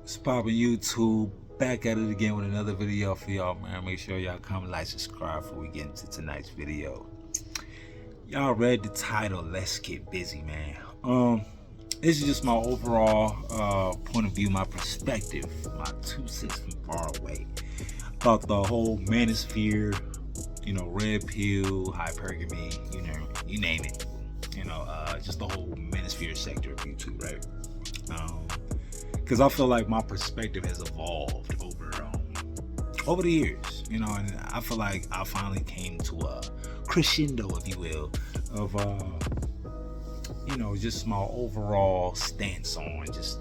What's poppin' YouTube? Back at it again with another video for y'all, man. Make sure y'all comment, like, subscribe before we get into tonight's video. Y'all read the title, let's get busy, man. This is just my overall point of view, my perspective, my 2 cents from far away about the whole manosphere, red pill, hypergamy, you name it. Just the whole manosphere sector of YouTube, right? Because I feel like my perspective has evolved over the years, and I feel like I finally came to a crescendo, if you will, of just my overall stance on just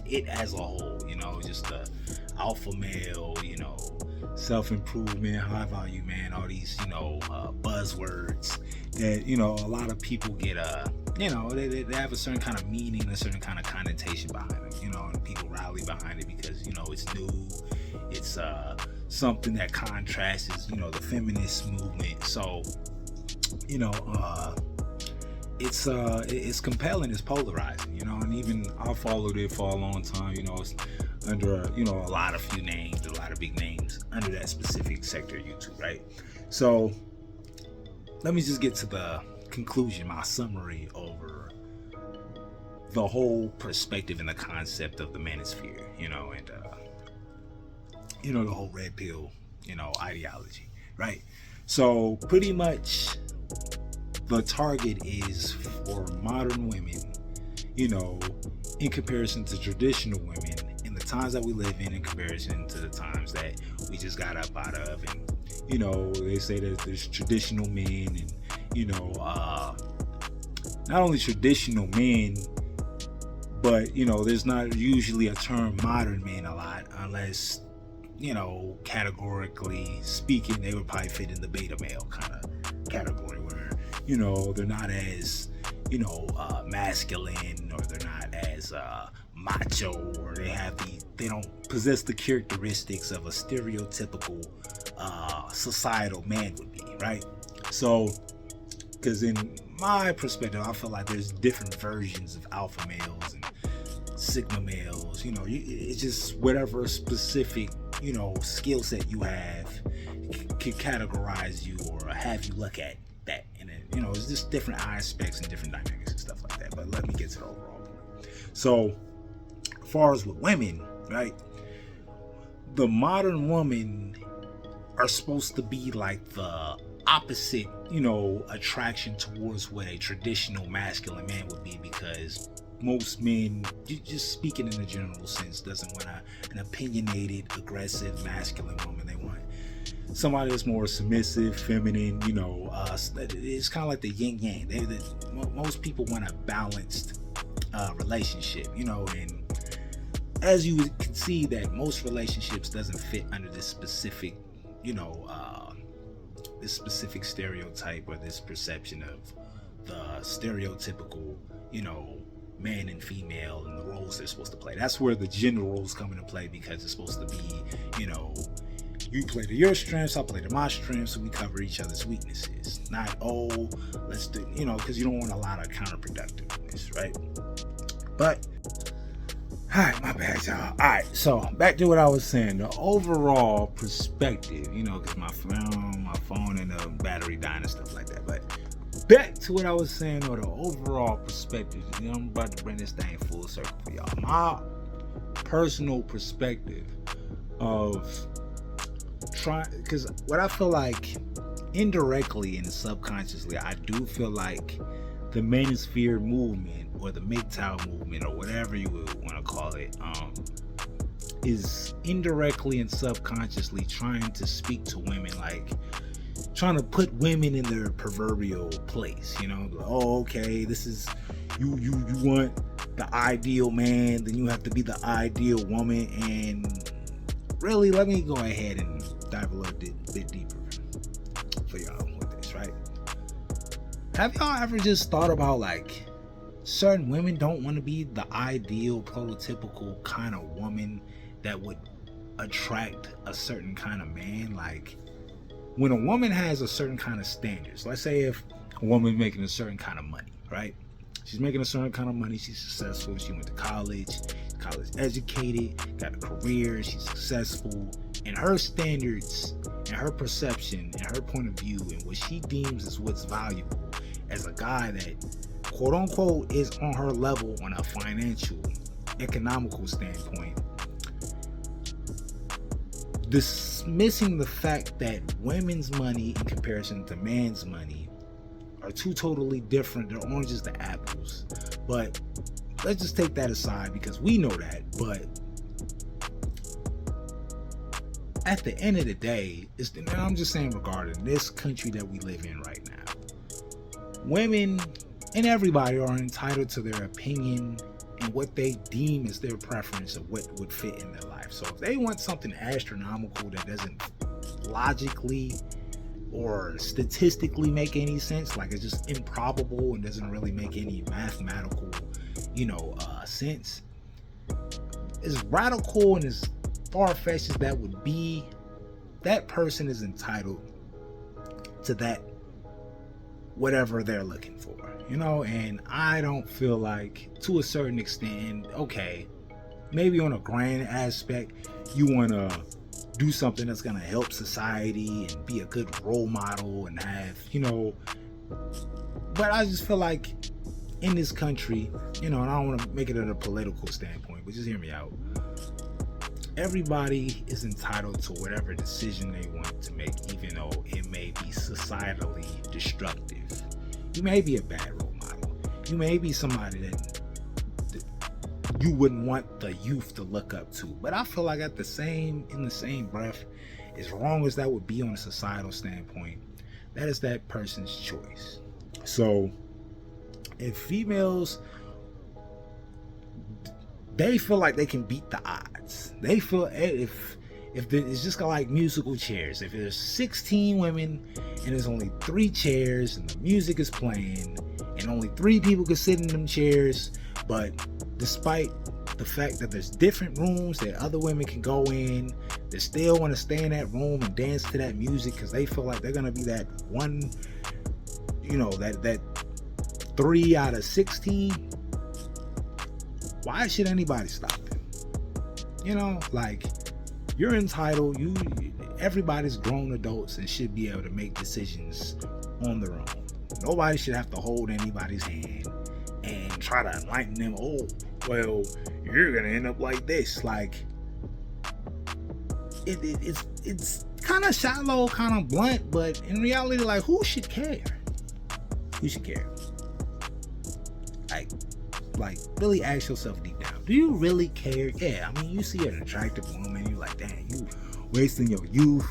it as a whole, just the alpha male, self-improvement, high value man, all these buzzwords that a lot of people get they have a certain kind of meaning, a certain kind of connotation behind them, and people rally behind it because it's new, it's something that contrasts the feminist movement. So it's compelling, it's polarizing, and even I followed it for a long time. It's under a lot of few names, a lot of big names under that specific sector of YouTube, right? So let me just get to the conclusion, my summary over the whole perspective and the concept of the manosphere, and the whole red pill, ideology, right? So pretty much the target is for modern women, in comparison to traditional women in the times that we live in comparison to the times that we just got up out of. And they say that there's traditional men and not only traditional men, but there's not usually a term modern men a lot, unless categorically speaking they would probably fit in the beta male kind of category, where they're not as masculine, or they're not as macho, or they don't possess the characteristics of a stereotypical societal man would be, right? So because in my perspective, I feel like there's different versions of alpha males and sigma males. It's just whatever specific skill set you have can categorize you or have you look at that. And then it's just different aspects and different dynamics and stuff like that. But let me get to the overall point. So as far as with women, right, the modern woman are supposed to be like the opposite, attraction towards what a traditional masculine man would be, because most men, just speaking in a general sense, doesn't want an opinionated, aggressive, masculine woman. They want somebody that's more submissive, feminine. It's kind of like the yin yang. Most people want a balanced relationship, and as you can see, that most relationships doesn't fit under this specific, this specific stereotype, or this perception of the stereotypical, man and female and the roles they're supposed to play. That's where the gender roles come into play, because it's supposed to be, you play to your strengths, I play to my strengths, so we cover each other's weaknesses. Not, let's do, because you don't want a lot of counterproductiveness, right? But alright, my bad, y'all. Alright, so back to what I was saying. The overall perspective, because my phone and the battery dying and stuff like that. But back to what I was saying, or the overall perspective. I'm about to bring this thing full circle for y'all. My personal perspective of trying, because what I feel like indirectly and subconsciously, I do feel like the manosphere movement, or the MGTOW movement, or whatever you would want to call it, is indirectly and subconsciously trying to speak to women, like trying to put women in their proverbial place. Okay, this is you want the ideal man, then you have to be the ideal woman. And really, let me go ahead and dive a little bit deeper for y'all with this, right? Have y'all ever just thought about, like, certain women don't want to be the ideal, prototypical kind of woman that would attract a certain kind of man? Like, when a woman has a certain kind of standards, let's say if a woman making a certain kind of money, right? She's making a certain kind of money. She's successful. She went to college educated, got a career. She's successful. And her standards and her perception and her point of view and what she deems as what's valuable as a guy that, quote unquote, is on her level on a financial, economical standpoint, dismissing the fact that women's money in comparison to man's money are two totally different. They're oranges to apples. But let's just take that aside because we know that. But at the end of the day, and I'm just saying regarding this country that we live in right now, women and everybody are entitled to their opinion and what they deem as their preference of what would fit in their life. So if they want something astronomical that doesn't logically or statistically make any sense, like it's just improbable and doesn't really make any mathematical, sense, as radical and as far-fetched as that would be, that person is entitled to that whatever they're looking for, and I don't feel like, to a certain extent, okay, maybe on a grand aspect, you want to do something that's going to help society and be a good role model and have, but I just feel like in this country, and I don't want to make it at a political standpoint, but just hear me out. Everybody is entitled to whatever decision they want to make, even though it may be societally destructive. You may be a bad role model. You may be somebody that you wouldn't want the youth to look up to. But I feel like in the same breath, as wrong as that would be on a societal standpoint, that is that person's choice. So if females, they feel like they can beat the odds. They feel if it's just like musical chairs. If there's 16 women and there's only 3 chairs and the music is playing and only 3 people can sit in them chairs, but despite the fact that there's different rooms that other women can go in, they still want to stay in that room and dance to that music because they feel like they're gonna be that one, that 3 out of 16. Why should anybody stop them? You're entitled. Everybody's grown adults and should be able to make decisions on their own. Nobody should have to hold anybody's hand and try to enlighten them. Oh, well, you're gonna end up like this. It's kind of shallow, kind of blunt, but in reality, who should care? Who should care? Really ask yourself deep down, do you really care? Yeah, I mean, you see an attractive woman, you're like, damn, you wasting your youth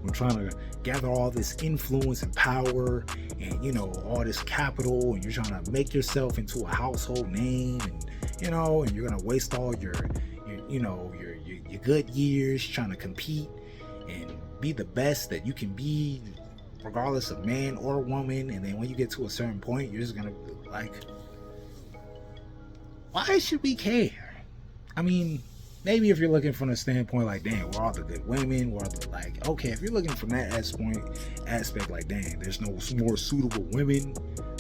on trying to gather all this influence and power and all this capital, and you're trying to make yourself into a household name, and and you're gonna waste all your good years trying to compete and be the best that you can be, regardless of man or woman. And then when you get to a certain point, you're just gonna why should we care? I mean, maybe if you're looking from a standpoint damn, we're all the good women, we're all the okay, if you're looking from that aspect, dang, there's no more suitable women,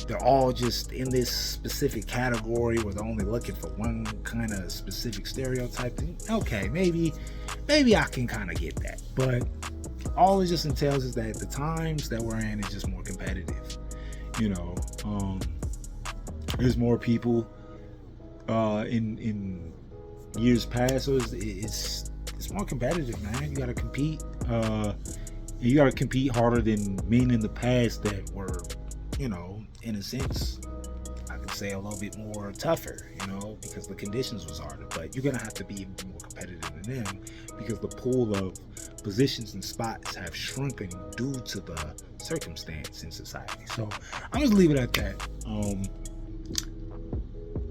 they're all just in this specific category where they're only looking for one kind of specific stereotype, okay, maybe I can kind of get that. But all it just entails is that the times that we're in is just more competitive. There's more people in years past, so it's more competitive, man. You gotta compete. You gotta compete harder than men in the past that were, in a sense, I could say a little bit more tougher, because the conditions was harder. But you're gonna have to be more competitive than them because the pool of positions and spots have shrunken due to the circumstance in society. So I'm just leave it at that.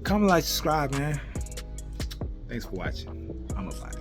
Comment, like, subscribe, man. Thanks for watching. I'm about it.